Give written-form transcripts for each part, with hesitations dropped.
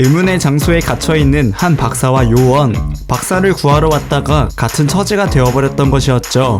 의문의 장소에 갇혀있는 한 박사와 요원. 박사를 구하러 왔다가 같은 처지가 되어버렸던 것이었죠.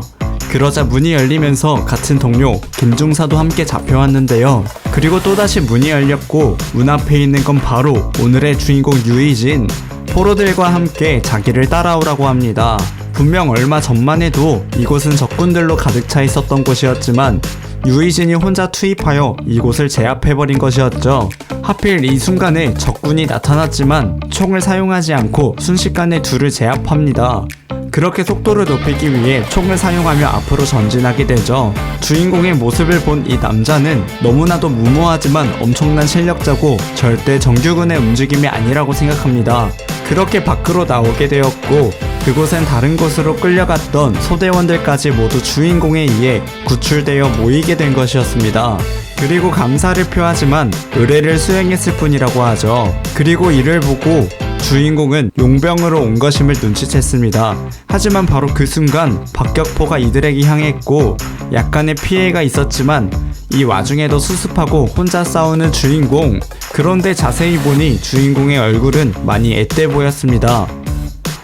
그러자 문이 열리면서 같은 동료 김중사도 함께 잡혀왔는데요. 그리고 또다시 문이 열렸고 문 앞에 있는 건 바로 오늘의 주인공 유이진. 포로들과 함께 자기를 따라오라고 합니다. 분명 얼마 전만 해도 이곳은 적군들로 가득 차 있었던 곳이었지만 유이진이 혼자 투입하여 이곳을 제압해버린 것이었죠. 하필 이 순간에 적군이 나타났지만 총을 사용하지 않고 순식간에 둘을 제압합니다. 그렇게 속도를 높이기 위해 총을 사용하며 앞으로 전진하게 되죠. 주인공의 모습을 본 이 남자는 너무나도 무모하지만 엄청난 실력자고 절대 정규군의 움직임이 아니라고 생각합니다. 그렇게 밖으로 나오게 되었고 그곳엔 다른 곳으로 끌려갔던 소대원들까지 모두 주인공에 의해 구출되어 모이게 된 것이었습니다. 그리고 감사를 표하지만 의뢰를 수행했을 뿐이라고 하죠. 그리고 이를 보고 주인공은 용병으로 온 것임을 눈치챘습니다. 하지만 바로 그 순간 박격포가 이들에게 향했고 약간의 피해가 있었지만 이 와중에도 수습하고 혼자 싸우는 주인공. 그런데 자세히 보니 주인공의 얼굴은 많이 앳돼 보였습니다.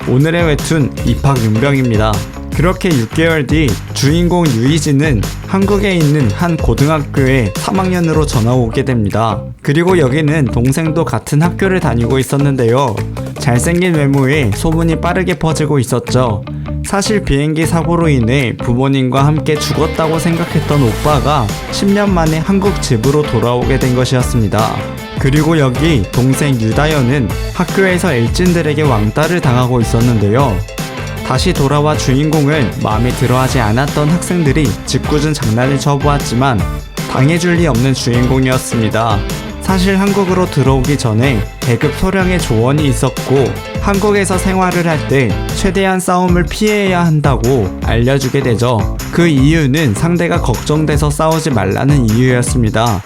오늘의 웹툰 입학용병입니다. 그렇게 6개월 뒤 주인공 유이진은 한국에 있는 한 고등학교에 3학년으로 전학 오게 됩니다. 그리고 여기는 동생도 같은 학교를 다니고 있었는데요. 잘생긴 외모에 소문이 빠르게 퍼지고 있었죠. 사실 비행기 사고로 인해 부모님과 함께 죽었다고 생각했던 오빠가 10년 만에 한국 집으로 돌아오게 된 것이었습니다. 그리고 여기 동생 유다현은 학교에서 일진들에게 왕따를 당하고 있었는데요. 다시 돌아와 주인공을 마음에 들어하지 않았던 학생들이 짓궂은 장난을 쳐보았지만 당해줄 리 없는 주인공이었습니다. 사실 한국으로 들어오기 전에 계급 소령의 조언이 있었고 한국에서 생활을 할 때 최대한 싸움을 피해야 한다고 알려주게 되죠. 그 이유는 상대가 걱정돼서 싸우지 말라는 이유였습니다.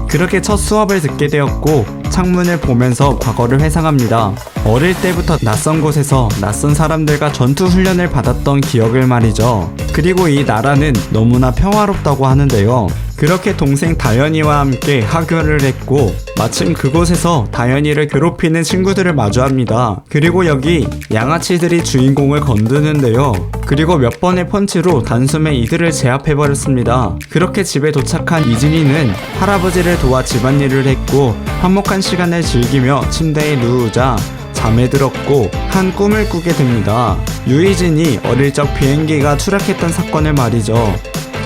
그렇게 첫 수업을 듣게 되었고 창문을 보면서 과거를 회상합니다. 어릴 때부터 낯선 곳에서 낯선 사람들과 전투 훈련을 받았던 기억을 말이죠. 그리고 이 나라는 너무나 평화롭다고 하는데요. 그렇게 동생 다현이와 함께 하교를 했고 마침 그곳에서 다현이를 괴롭히는 친구들을 마주합니다. 그리고 여기 양아치들이 주인공을 건드는데요. 그리고 몇 번의 펀치로 단숨에 이들을 제압해버렸습니다. 그렇게 집에 도착한 이진이는 할아버지를 도와 집안일을 했고 화목한 시간을 즐기며 침대에 누우자 잠에 들었고 한 꿈을 꾸게 됩니다. 유이진이 어릴 적 비행기가 추락했던 사건을 말이죠.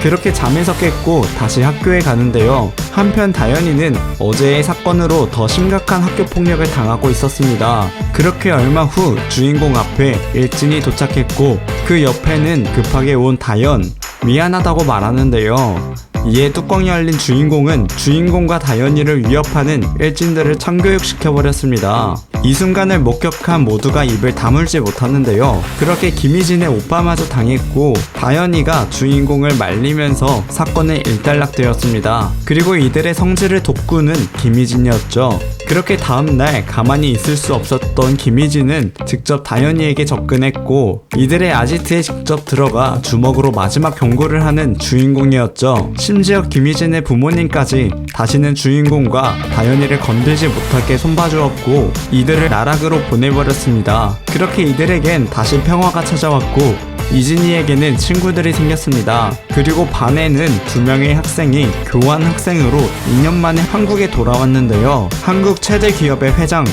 그렇게 잠에서 깼고 다시 학교에 가는데요. 한편 다현이는 어제의 사건으로 더 심각한 학교 폭력을 당하고 있었습니다. 그렇게 얼마 후 주인공 앞에 일진이 도착했고 그 옆에는 급하게 온 다현, 미안하다고 말하는데요. 이에 뚜껑이 열린 주인공은 주인공과 다현이를 위협하는 일진들을 참교육시켜버렸습니다. 이 순간을 목격한 모두가 입을 다물지 못하는데요. 그렇게 김희진의 오빠마저 당했고 다현이가 주인공을 말리면서 사건은 일단락되었습니다. 그리고 이들의 성질을 돋구는 김희진이었죠. 그렇게 다음날 가만히 있을 수 없었던 김희진은 직접 다현이에게 접근했고 이들의 아지트에 직접 들어가 주먹으로 마지막 경고를 하는 주인공이었죠. 심지어 김희진의 부모님까지 다시는 주인공과 다현이를 건들지 못하게 손봐주었고 이들을 나락으로 보내버렸습니다. 그렇게 이들에겐 다시 평화가 찾아왔고 이진이에게는 친구들이 생겼습니다. 그리고 반에는 2명의 학생이 교환 학생으로 2년 만에 한국에 돌아왔는데요. 한국 최대 기업의 회장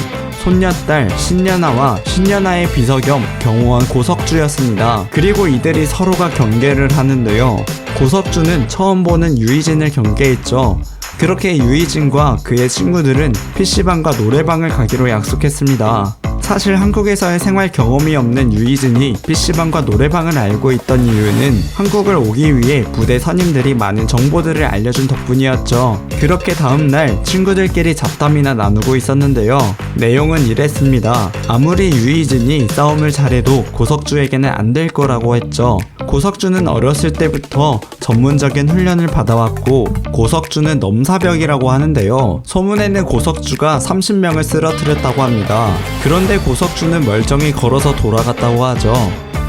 손녀딸 신년아와 신년아의 비서 겸 경호원 고석주였습니다. 그리고 이들이 서로가 경계를 하는데요. 고석주는 처음 보는 유이진을 경계했죠. 그렇게 유이진과 그의 친구들은 PC방과 노래방을 가기로 약속했습니다. 사실 한국에서의 생활 경험이 없는 유이진이 PC방과 노래방을 알고 있던 이유는 한국을 오기 위해 부대 선임들이 많은 정보들을 알려준 덕분이었죠. 그렇게 다음날 친구들끼리 잡담이나 나누고 있었는데요. 내용은 이랬습니다. 아무리 유이진이 싸움을 잘해도 고석주에게는 안 될 거라고 했죠. 고석주는 어렸을 때부터 전문적인 훈련을 받아왔고 고석주는 넘사벽이라고 하는데요. 소문에는 고석주가 30명을 쓰러뜨렸다고 합니다. 그런데 고석주는 멀쩡히 걸어서 돌아갔다고 하죠.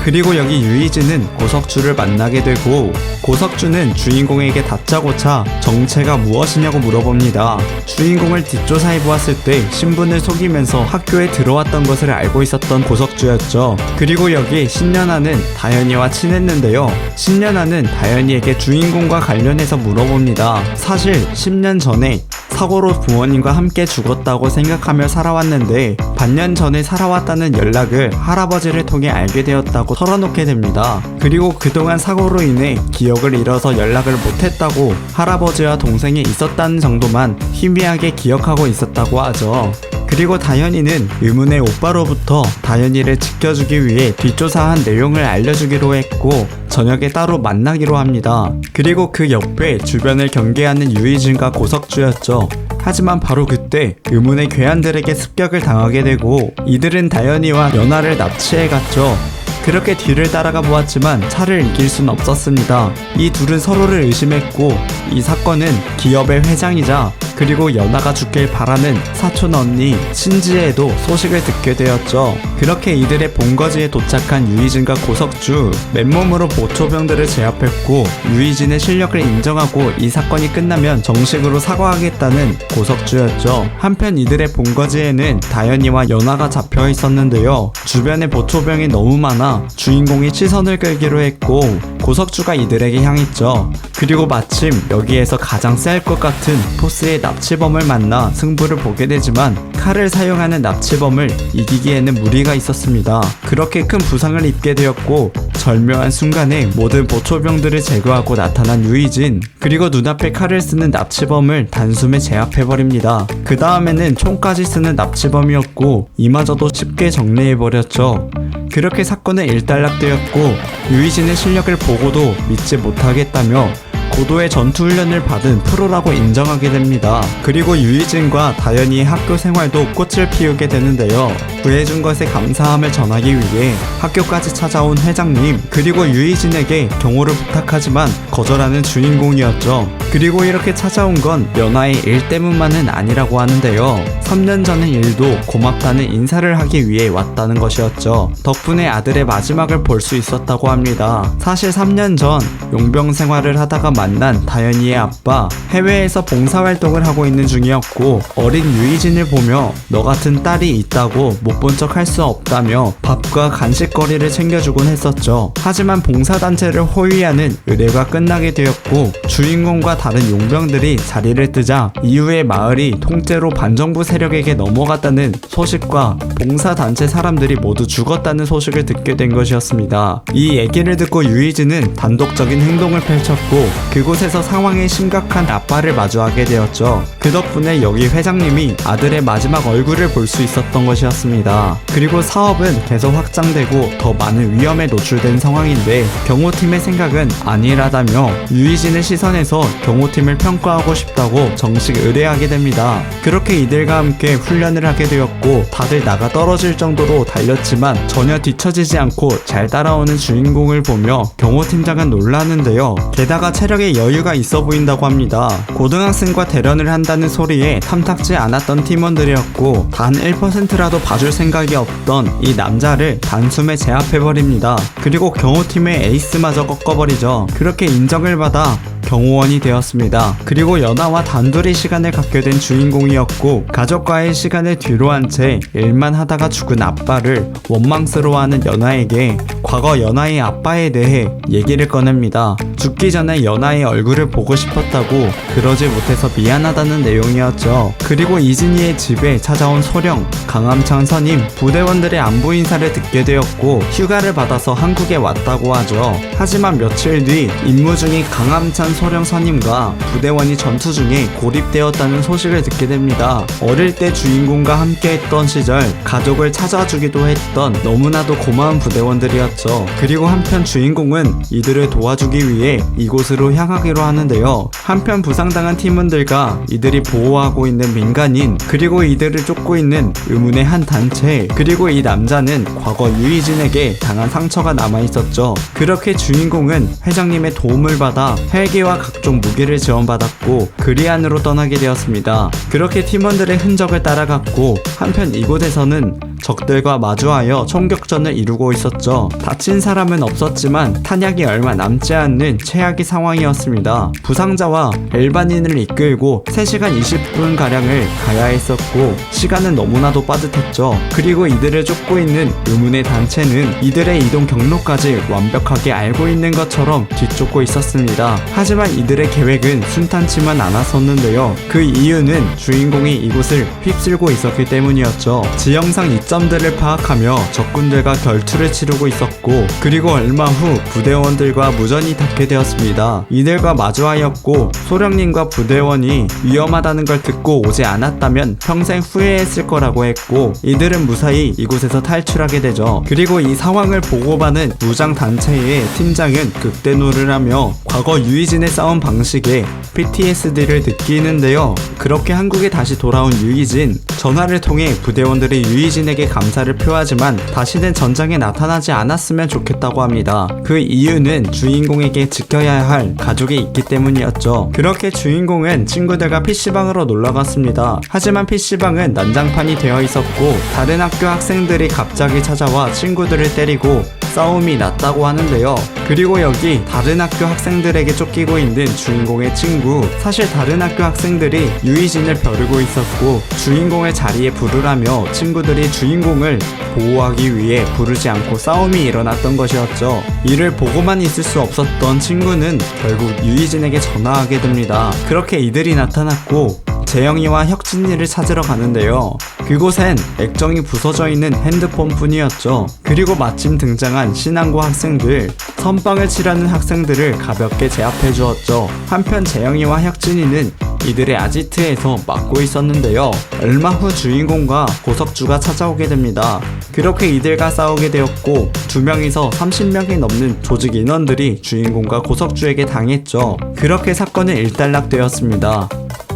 그리고 여기 유이진은 고석주를 만나게 되고 고석주는 주인공에게 다짜고짜 정체가 무엇이냐고 물어봅니다. 주인공을 뒷조사해 보았을 때 신분을 속이면서 학교에 들어왔던 것을 알고 있었던 고석주였죠. 그리고 여기 신년아는 다현이와 친했는데요. 신년아는 다현이에게 주인공과 관련해서 물어봅니다. 사실 10년 전에 사고로 부모님과 함께 죽었다고 생각하며 살아왔는데 반년 전에 살아왔다는 연락을 할아버지를 통해 알게 되었다고 털어놓게 됩니다. 그리고 그동안 사고로 인해 기억을 잃어서 연락을 못했다고 할아버지와 동생이 있었다는 정도만 희미하게 기억하고 있었다고 하죠. 그리고 다현이는 의문의 오빠로부터 다현이를 지켜주기 위해 뒷조사한 내용을 알려주기로 했고 저녁에 따로 만나기로 합니다. 그리고 그 옆에 주변을 경계하는 유이진과 고석주였죠. 하지만 바로 그때 의문의 괴한들에게 습격을 당하게 되고 이들은 다현이와 연아를 납치해 갔죠. 그렇게 뒤를 따라가 보았지만 차를 이길 순 없었습니다. 이 둘은 서로를 의심했고 이 사건은 기업의 회장이자 그리고 연아가 죽길 바라는 사촌 언니 신지에도 소식을 듣게 되었죠. 그렇게 이들의 본거지에 도착한 유이진과 고석주 맨몸으로 보초병들을 제압했고 유이진의 실력을 인정하고 이 사건이 끝나면 정식으로 사과하겠다는 고석주였죠. 한편 이들의 본거지에는 다현이와 연아가 잡혀 있었는데요. 주변에 보초병이 너무 많아 주인공이 시선을 끌기로 했고 고석주가 이들에게 향했죠. 그리고 마침 여기에서 가장 셀 것 같은 포스의 납치범을 만나 승부를 보게 되지만 칼을 사용하는 납치범을 이기기에는 무리가 있었습니다. 그렇게 큰 부상을 입게 되었고 절묘한 순간에 모든 보초병들을 제거하고 나타난 유이진 그리고 눈앞에 칼을 쓰는 납치범을 단숨에 제압해버립니다. 그 다음에는 총까지 쓰는 납치범이었고 이마저도 쉽게 정리해버렸죠. 그렇게 사건은 일단락되었고 유이진의 실력을 보고도 믿지 못하겠다며 고도의 전투훈련을 받은 프로라고 인정하게 됩니다. 그리고 유이진과 다현이의 학교 생활도 꽃을 피우게 되는데요. 구해준 것에 감사함을 전하기 위해 학교까지 찾아온 회장님 그리고 유이진에게 경호를 부탁하지만 거절하는 주인공이었죠. 그리고 이렇게 찾아온 건 연아의 일 때문만은 아니라고 하는데요. 3년 전의 일도 고맙다는 인사를 하기 위해 왔다는 것이었죠. 덕분에 아들의 마지막을 볼 수 있었다고 합니다. 사실 3년 전 용병 생활을 하다가 만난 다현이의 아빠 해외에서 봉사활동을 하고 있는 중이었고 어린 유이진을 보며 너 같은 딸이 있다고 못 본 척 할 수 없다며 밥과 간식거리를 챙겨주곤 했었죠. 하지만 봉사단체를 호위하는 의뢰가 끝나게 되었고 주인공과 다른 용병들이 자리를 뜨자 이후에 마을이 통째로 반정부 세력에게 넘어갔다는 소식과 봉사단체 사람들이 모두 죽었다는 소식을 듣게 된 것이었습니다. 이 얘기를 듣고 유이진은 단독적인 행동을 펼쳤고 그곳에서 상황이 심각한 아빠를 마주하게 되었죠. 그 덕분에 여기 회장님이 아들의 마지막 얼굴을 볼 수 있었던 것이었습니다. 그리고 사업은 계속 확장되고 더 많은 위험에 노출된 상황인데 경호팀의 생각은 안일하다며 유이진의 시선에서 경호팀을 평가하고 싶다고 정식 의뢰하게 됩니다. 그렇게 이들과 함께 훈련을 하게 되었고 다들 나가 떨어질 정도로 달렸지만 전혀 뒤처지지 않고 잘 따라오는 주인공을 보며 경호팀장은 놀라는데요. 게다가 체력에 여유가 있어 보인다고 합니다. 고등학생과 대련을 한다는 소리에 탐탁지 않았던 팀원들이었고 단 1%라도 봐줄 생각이 없던 이 남자를 단숨에 제압해버립니다. 그리고 경호팀의 에이스마저 꺾어버리죠. 그렇게 인정을 받아 경호원이 되었습니다. 그리고 연아와 단둘이 시간을 갖게 된 주인공이었고 가족과의 시간을 뒤로 한 채 일만 하다가 죽은 아빠를 원망스러워하는 연아에게 과거 연아의 아빠에 대해 얘기를 꺼냅니다. 죽기 전에 연아의 얼굴을 보고 싶었다고 그러지 못해서 미안하다는 내용이었죠. 그리고 이진이의 집에 찾아온 소령, 강함창 선임, 부대원들의 안부 인사를 듣게 되었고 휴가를 받아서 한국에 왔다고 하죠. 하지만 며칠 뒤 임무 중인 강함찬 소령 선임과 부대원이 전투 중에 고립되었다는 소식을 듣게 됩니다. 어릴 때 주인공과 함께 했던 시절 가족을 찾아주기도 했던 너무나도 고마운 부대원들이었죠. 그리고 한편 주인공은 이들을 도와주기 위해 이곳으로 향하기로 하는데요. 한편 부상당한 팀원들과 이들이 보호하고 있는 민간인 그리고 이들을 쫓고 있는 의문의 한 단체 그리고 이 남자는 과거 유이진에게 당한 상처가 남아있었죠. 그렇게 주인공은 회장님의 도움을 받아 헬기와 각종 무기를 지원받았고 그리안으로 떠나게 되었습니다. 그렇게 팀원들의 흔적을 따라갔고 한편 이곳에서는 적들과 마주하여 총격전을 이루고 있었죠. 다친 사람은 없었지만 탄약이 얼마 남지 않는 최악의 상황이었습니다. 부상자와 일반인을 이끌고 3시간 20분가량을 가야 했었고 시간은 너무나도 빠듯했죠. 그리고 이들을 쫓고 있는 의문의 단체는 이들의 이동 경로까지 완벽하게 알고 있는 것처럼 뒤쫓고 있었습니다. 하지만 이들의 계획은 순탄치만 않았었는데요. 그 이유는 주인공이 이곳을 휩쓸고 있었기 때문이었죠. 지형상 이점들을 파악하며 적군들과 결투를 치르고 있었고 그리고 얼마 후 부대원들과 무전이 닿게 되었습니다. 이들과 마주하였고 소령님과 부대원이 위험하다는 걸 듣고 오지 않았다면 평생 후회했을 거라고 했고 이들은 무사히 이곳에서 탈출하게 되죠. 그리고 이 상황을 보고받은 무장단체의 팀장은 극대노를 하며 과거 유이진의 싸움 방식에 PTSD를 느끼는데요. 그렇게 한국에 다시 돌아온 유이진, 전화를 통해 부대원들이 유이진에게 감사를 표하지만 다시는 전장에 나타나지 않았으면 좋겠다고 합니다. 그 이유는 주인공에게 지켜야 할 가족이 있기 때문이었죠. 그렇게 주인공은 친구들과 PC방으로 놀러갔습니다. 하지만 PC방은 난장판이 되어 있었고 다른 학교 학생들이 갑자기 찾아와 친구들을 때리고 싸움이 났다고 하는데요. 그리고 여기 다른 학교 학생들에게 쫓기고 있는 주인공의 친구, 사실 다른 학교 학생들이 유이진을 벼르고 있었고 주인공을 자리에 부르라며 친구들이 주인공을 보호하기 위해 부르지 않고 싸움이 일어났던 것이었죠. 이를 보고만 있을 수 없었던 친구는 결국 유이진에게 전화하게 됩니다. 그렇게 이들이 나타났고 재영이와 혁진이를 찾으러 가는데요. 그곳엔 액정이 부서져 있는 핸드폰 뿐이었죠. 그리고 마침 등장한 신한고 학생들, 선빵을 치라는 학생들을 가볍게 제압해 주었죠. 한편 재영이와 혁진이는 이들의 아지트에서 막고 있었는데요. 얼마 후 주인공과 고석주가 찾아오게 됩니다. 그렇게 이들과 싸우게 되었고 2명이서 30명이 넘는 조직 인원들이 주인공과 고석주에게 당했죠. 그렇게 사건은 일단락되었습니다.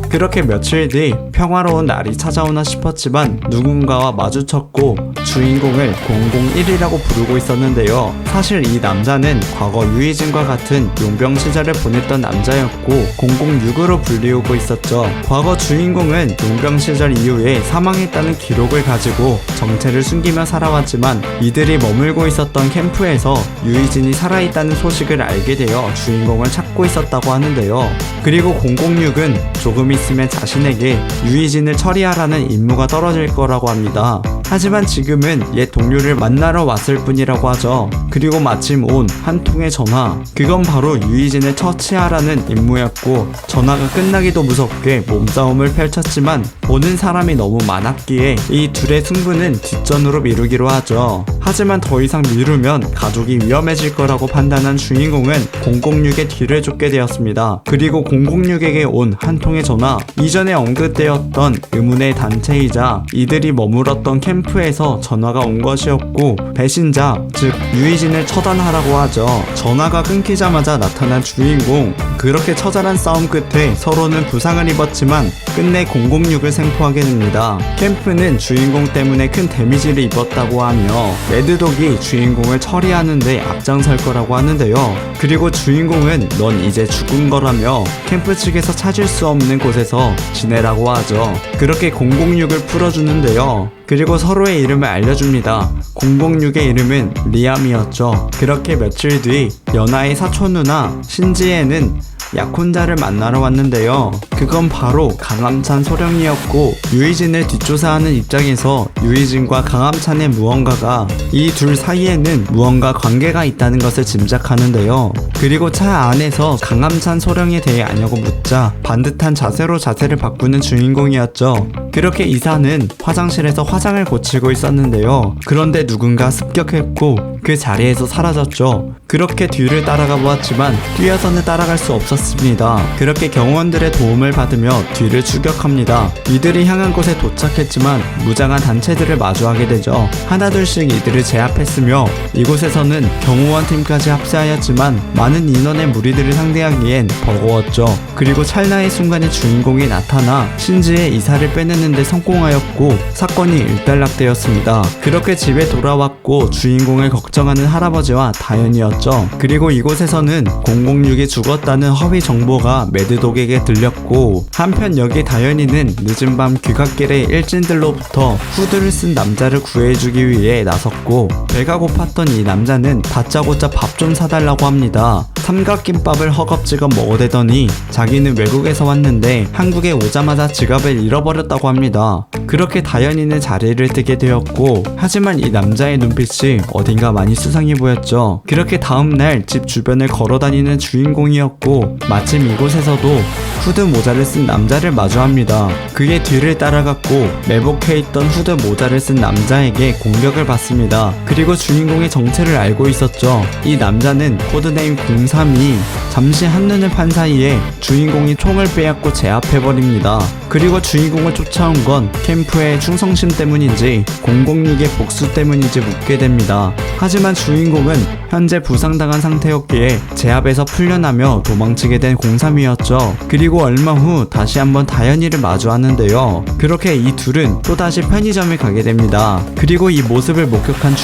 그렇게 며칠 뒤 평화로운 날이 찾아오나 싶었지만 누군가와 마주쳤고 주인공을 001이라고 부르고 있었는데요. 사실 이 남자는 과거 유이진과 같은 용병 시절을 보냈던 남자였고 006으로 불리우고 있었죠. 과거 주인공은 용병 시절 이후에 사망했다는 기록을 가지고 정체를 숨기며 살아왔지만 이들이 머물고 있었던 캠프에서 유이진이 살아있다는 소식을 알게 되어 주인공을 찾고 있었다고 하는데요. 그리고 006은 조금 있으면 자신에게 유이진을 처리하라는 임무가 떨어질 거라고 합니다. 하지만 지금은 옛 동료를 만나러 왔을 뿐이라고 하죠. 그리고 마침 온 한 통의 전화, 그건 바로 유이진을 처치하라는 임무였고 전화가 끝나기도 무섭게 몸싸움을 펼쳤지만 오는 사람이 너무 많았기에 이 둘의 승부는 뒷전으로 미루기로 하죠. 하지만 더 이상 미루면 가족이 위험해질 거라고 판단한 주인공은 006의 뒤를 쫓게 되었습니다. 그리고 006에게 온 한 통의 전화, 이전에 언급되었던 의문의 단체이자 이들이 머물었던 캠프에서 전화가 온 것이었고 배신자, 즉 유이진을 처단하라고 하죠. 전화가 끊기자마자 나타난 주인공, 그렇게 처절한 싸움 끝에 서로는 부상을 입었지만 끝내 006을 생포하게 됩니다. 캠프는 주인공 때문에 큰 데미지를 입었다고 하며 레드독이 주인공을 처리하는데 앞장설 거라고 하는데요. 그리고 주인공은 넌 이제 죽은 거라며 캠프 측에서 찾을 수 없는 곳에서 지내라고 하죠. 그렇게 006을 풀어주는데요. 그리고 서로의 이름을 알려줍니다. 006의 이름은 리암이었죠. 그렇게 며칠 뒤 연하의 사촌 누나 신지혜는 약혼자를 만나러 왔는데요. 그건 바로 강함찬 소령이었고 유이진을 뒷조사하는 입장에서 유이진과 강함찬의 무언가가 이 둘 사이에는 무언가 관계가 있다는 것을 짐작하는데요. 그리고 차 안에서 강함찬 소령에 대해 아냐고 묻자 반듯한 자세로 자세를 바꾸는 주인공이었죠. 그렇게 이사는 화장실에서 화장을 고치고 있었는데요. 그런데 누군가 습격했고 그 자리에서 사라졌죠. 그렇게 뒤를 따라가 보았지만 뛰어서는 따라갈 수 없었습니다. 그렇게 경호원들의 도움을 받으며 뒤를 추격합니다. 이들이 향한 곳에 도착했지만 무장한 단체들을 마주하게 되죠. 하나둘씩 이들을 제압했으며 이곳에서는 경호원 팀까지 합세하였지만 많은 인원의 무리들을 상대하기엔 버거웠죠. 그리고 찰나의 순간에 주인공이 나타나 신지의 이사를 빼내는데 성공하였고 사건이 일단락되었습니다. 그렇게 집에 돌아왔고 주인공을 걱정 걱정하는 할아버지와 다현이었죠. 그리고 이곳에서는 006이 죽었다는 허위 정보가 매드독에게 들렸고, 한편 여기 다현이는 늦은 밤 귀갓길에 일진들로부터 후드를 쓴 남자를 구해주기 위해 나섰고, 배가 고팠던 이 남자는 다짜고짜 밥 좀 사달라고 합니다. 삼각김밥을 허겁지겁 먹어대더니 자기는 외국에서 왔는데 한국에 오자마자 지갑을 잃어버렸다고 합니다. 그렇게 다현이는 자리를 뜨게 되었고, 하지만 이 남자의 눈빛이 어딘가 많이 수상해 보였죠. 그렇게 다음날 집 주변을 걸어다니는 주인공이었고, 마침 이곳에서도 후드 모자를 쓴 남자를 마주합니다. 그의 뒤를 따라갔고 매복해 있던 후드 모자를 쓴 남자에게 공격을 받습니다. 그리고 주인공의 정체를 알고 있었죠. 이 남자는 코드네임 032. 잠시 한눈을 판 사이에 주인공이 총을 빼앗고 제압해버립니다. 그리고 주인공을 쫓아온 건 캠프의 충성심 때문인지 006의 복수 때문인지 묻게 됩니다. 하지만 주인공은 현재 부상당한 상태였기에 제압에서 풀려나며 도망치게 된 032였죠. 그리고 얼마 후 다시 한번 다현이를 마주하는데요. 그렇게 이 둘은 또다시 편의점에 가게 됩니다. 그리고 이 모습을 목격한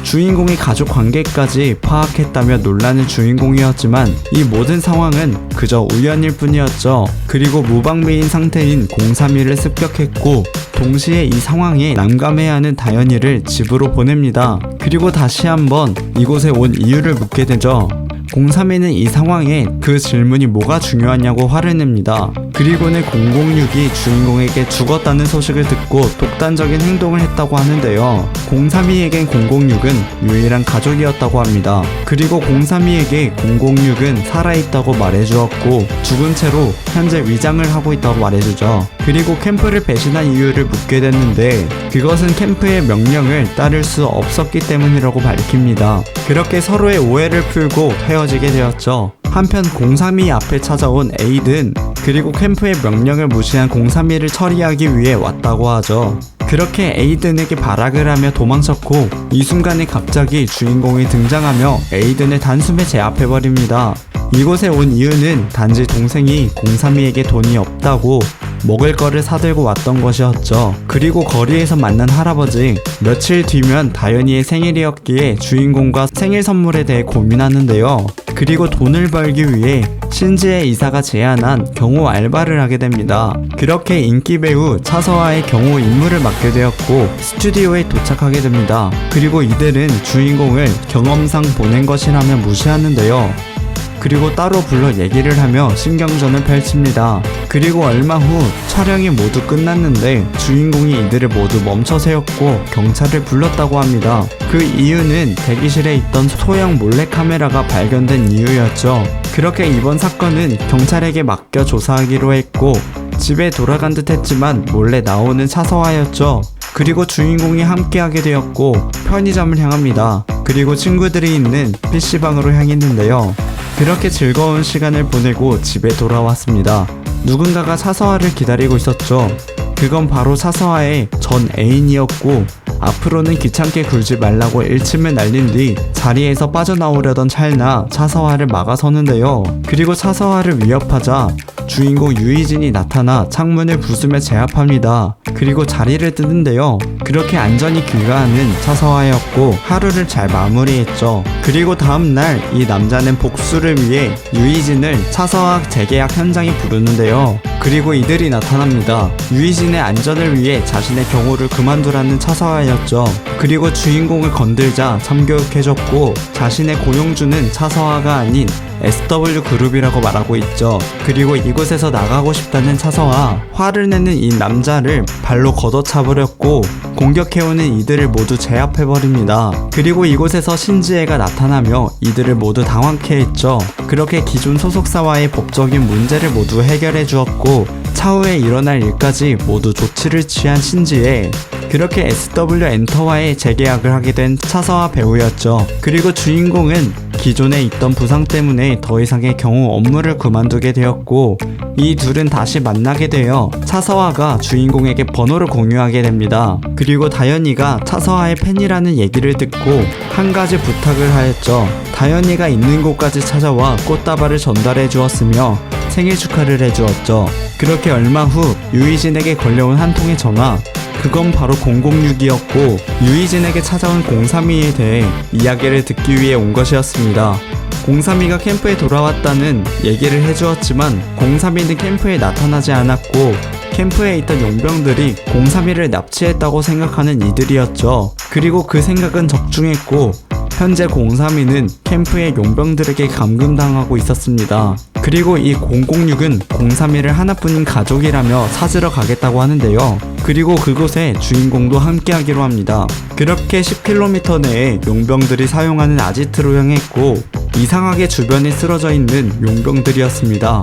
주인공이 가족 관계까지 파악했다며 놀라는 주인공이었지만 이 모든 상황은 그저 우연일 뿐이었죠. 그리고 무방비인 상태인 032를 습격했고, 동시에 이 상황에 난감해하는 다현이를 집으로 보냅니다. 그리고 다시 한번 이곳에 온 이유를 묻게 되죠. 032는 이 상황에 그 질문이 뭐가 중요하냐고 화를 냅니다. 그리고는 006이 주인공에게 죽었다는 소식을 듣고 독단적인 행동을 했다고 하는데요. 032에겐 006은 유일한 가족이었다고 합니다. 그리고 032에게 006은 살아있다고 말해주었고, 죽은 채로 현재 위장을 하고 있다고 말해주죠. 그리고 캠프를 배신한 이유를 묻게 됐는데, 그것은 캠프의 명령을 따를 수 없었기 때문이라고 밝힙니다. 그렇게 서로의 오해를 풀고 헤어지게 되었죠. 한편 032 앞에 찾아온 에이든, 그리고 캠프의 명령을 무시한 032를 처리하기 위해 왔다고 하죠. 그렇게 에이든에게 발악을 하며 도망쳤고, 이 순간에 갑자기 주인공이 등장하며 에이든을 단숨에 제압해버립니다. 이곳에 온 이유는 단지 동생이 032에게 돈이 없다고 먹을 거를 사들고 왔던 것이었죠. 그리고 거리에서 만난 할아버지, 며칠 뒤면 다현이의 생일이었기에 주인공과 생일 선물에 대해 고민하는데요. 그리고 돈을 벌기 위해 신지의 이사가 제안한 경호 알바를 하게 됩니다. 그렇게 인기 배우 차서와의 경호 임무를 맡게 되었고 스튜디오에 도착하게 됩니다. 그리고 이들은 주인공을 경험상 보낸 것이라며 무시하는데요. 그리고 따로 불러 얘기를 하며 신경전을 펼칩니다. 그리고 얼마 후 촬영이 모두 끝났는데 주인공이 이들을 모두 멈춰 세웠고 경찰을 불렀다고 합니다. 그 이유는 대기실에 있던 소형 몰래카메라가 발견된 이유였죠. 그렇게 이번 사건은 경찰에게 맡겨 조사하기로 했고, 집에 돌아간 듯 했지만 몰래 나오는 차서와였죠. 그리고 주인공이 함께하게 되었고 편의점을 향합니다. 그리고 친구들이 있는 PC방으로 향했는데요. 그렇게 즐거운 시간을 보내고 집에 돌아왔습니다. 누군가가 차서와를 기다리고 있었죠. 그건 바로 차서와의 전 애인이었고, 앞으로는 귀찮게 굴지 말라고 일침을 날린 뒤 자리에서 빠져나오려던 찰나 차서와를 막아서는데요. 그리고 차서와를 위협하자 주인공 유이진이 나타나 창문을 부수며 제압합니다. 그리고 자리를 뜨는데요. 그렇게 안전히 귀가하는 차서와였고 하루를 잘 마무리했죠. 그리고 다음날 이 남자는 복수를 위해 유이진을 차서와 재계약 현장에 부르는데요. 그리고 이들이 나타납니다. 유이진의 안전을 위해 자신의 경호를 그만두라는 차서와였죠. 그리고 주인공을 건들자 참교육해줬고, 자신의 고용주는 차서와가 아닌 SW그룹이라고 말하고 있죠. 그리고 이곳에서 나가고 싶다는 차서와 화를 내는 이 남자를 발로 걷어차버렸고 공격해오는 이들을 모두 제압해버립니다. 그리고 이곳에서 신지혜가 나타나며 이들을 모두 당황케 했죠. 그렇게 기존 소속사와의 법적인 문제를 모두 해결해 주었고 차후에 일어날 일까지 모두 조치를 취한 신지혜. 그렇게 SW 엔터와의 재계약을 하게 된 차서와 배우였죠. 그리고 주인공은 기존에 있던 부상 때문에 더 이상의 경호 업무를 그만두게 되었고, 이 둘은 다시 만나게 되어 차서와가 주인공에게 번호를 공유하게 됩니다. 그리고 다현이가 차서와의 팬이라는 얘기를 듣고 한 가지 부탁을 하였죠. 다현이가 있는 곳까지 찾아와 꽃다발을 전달해 주었으며 생일 축하를 해주었죠. 그렇게 얼마 후 유이진에게 걸려온 한 통의 전화, 그건 바로 006이었고 유이진에게 찾아온 032에 대해 이야기를 듣기 위해 온 것이었습니다. 032가 캠프에 돌아왔다는 얘기를 해주었지만 032는 캠프에 나타나지 않았고 캠프에 있던 용병들이 032를 납치했다고 생각하는 이들이었죠. 그리고 그 생각은 적중했고 현재 032는 캠프의 용병들에게 감금당하고 있었습니다. 그리고 이 006은 032를 하나뿐인 가족이라며 찾으러 가겠다고 하는데요. 그리고 그곳에 주인공도 함께하기로 합니다. 그렇게 10km 내에 용병들이 사용하는 아지트로 향했고 이상하게 주변에 쓰러져 있는 용병들이었습니다.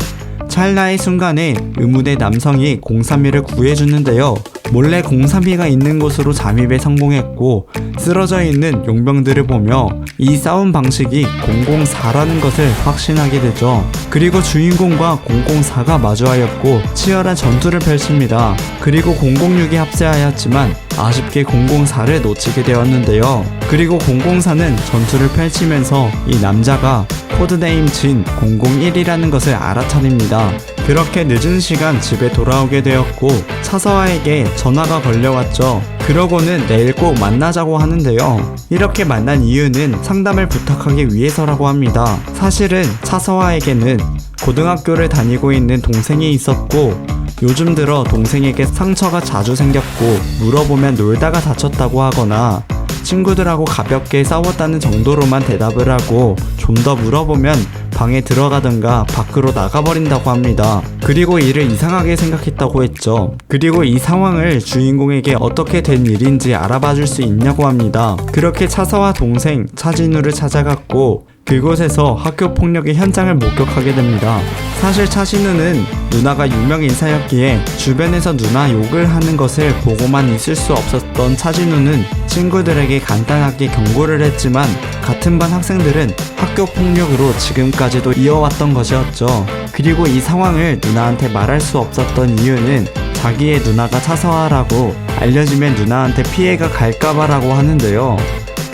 찰나의 순간에 의문의 남성이 032를 구해주는데요. 몰래 032가 있는 곳으로 잠입에 성공했고 쓰러져 있는 용병들을 보며 이 싸움 방식이 004라는 것을 확신하게 되죠. 그리고 주인공과 004가 마주하였고 치열한 전투를 펼칩니다. 그리고 006이 합세하였지만 아쉽게 004를 놓치게 되었는데요. 그리고 004는 전투를 펼치면서 이 남자가 코드네임 진 001이라는 것을 알아차립니다. 그렇게 늦은 시간 집에 돌아오게 되었고 차서아에게 전화가 걸려왔죠. 그러고는 내일 꼭 만나자고 하는데요. 이렇게 만난 이유는 상담을 부탁하기 위해서라고 합니다. 사실은 차서아에게는 고등학교를 다니고 있는 동생이 있었고 요즘 들어 동생에게 상처가 자주 생겼고 물어보면 놀다가 다쳤다고 하거나 친구들하고 가볍게 싸웠다는 정도로만 대답을 하고 좀 더 물어보면 방에 들어가든가 밖으로 나가버린다고 합니다. 그리고 이를 이상하게 생각했다고 했죠. 그리고 이 상황을 주인공에게 어떻게 된 일인지 알아봐 줄 수 있냐고 합니다. 그렇게 차서와 동생 차진우를 찾아갔고 그곳에서 학교 폭력의 현장을 목격하게 됩니다. 사실 차진우는 누나가 유명 인사였기에 주변에서 누나 욕을 하는 것을 보고만 있을 수 없었던 차진우는 친구들에게 간단하게 경고를 했지만 같은 반 학생들은 학교 폭력으로 지금까지도 이어왔던 것이었죠. 그리고 이 상황을 누나한테 말할 수 없었던 이유는 자기의 누나가 차서아라고 알려지면 누나한테 피해가 갈까봐라고 하는데요.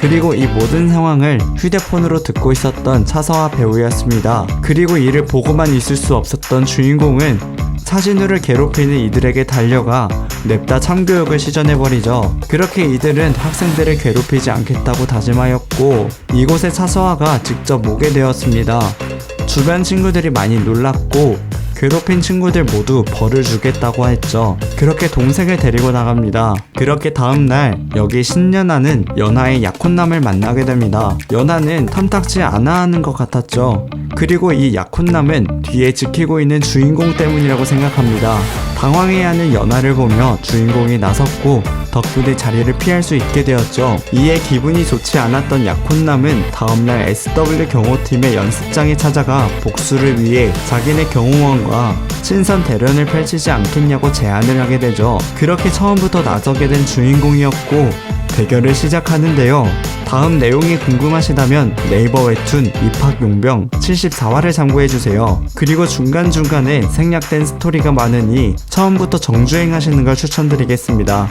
그리고 이 모든 상황을 휴대폰으로 듣고 있었던 차서아 배우였습니다. 그리고 이를 보고만 있을 수 없었던 주인공은 차진우를 괴롭히는 이들에게 달려가 냅다 참교육을 시전해버리죠. 그렇게 이들은 학생들을 괴롭히지 않겠다고 다짐하였고 이곳에 차서아가 직접 오게 되었습니다. 주변 친구들이 많이 놀랐고 괴롭힌 친구들 모두 벌을 주겠다고 했죠. 그렇게 동생을 데리고 나갑니다. 그렇게 다음날 여기 신연아는 연아의 약혼남을 만나게 됩니다. 연아는 탐탁지 않아 하는 것 같았죠. 그리고 이 약혼남은 뒤에 지키고 있는 주인공 때문이라고 생각합니다. 당황해하는 연아를 보며 주인공이 나섰고 덕분에 자리를 피할 수 있게 되었죠. 이에 기분이 좋지 않았던 약혼남은 다음날 SW 경호팀의 연습장에 찾아가 복수를 위해 자기네 경호원과 친선 대련을 펼치지 않겠냐고 제안을 하게 되죠. 그렇게 처음부터 나서게 된 주인공이었고 대결을 시작하는데요. 다음 내용이 궁금하시다면 네이버 웹툰 입학용병 74화를 참고해주세요. 그리고 중간중간에 생략된 스토리가 많으니 처음부터 정주행하시는 걸 추천드리겠습니다.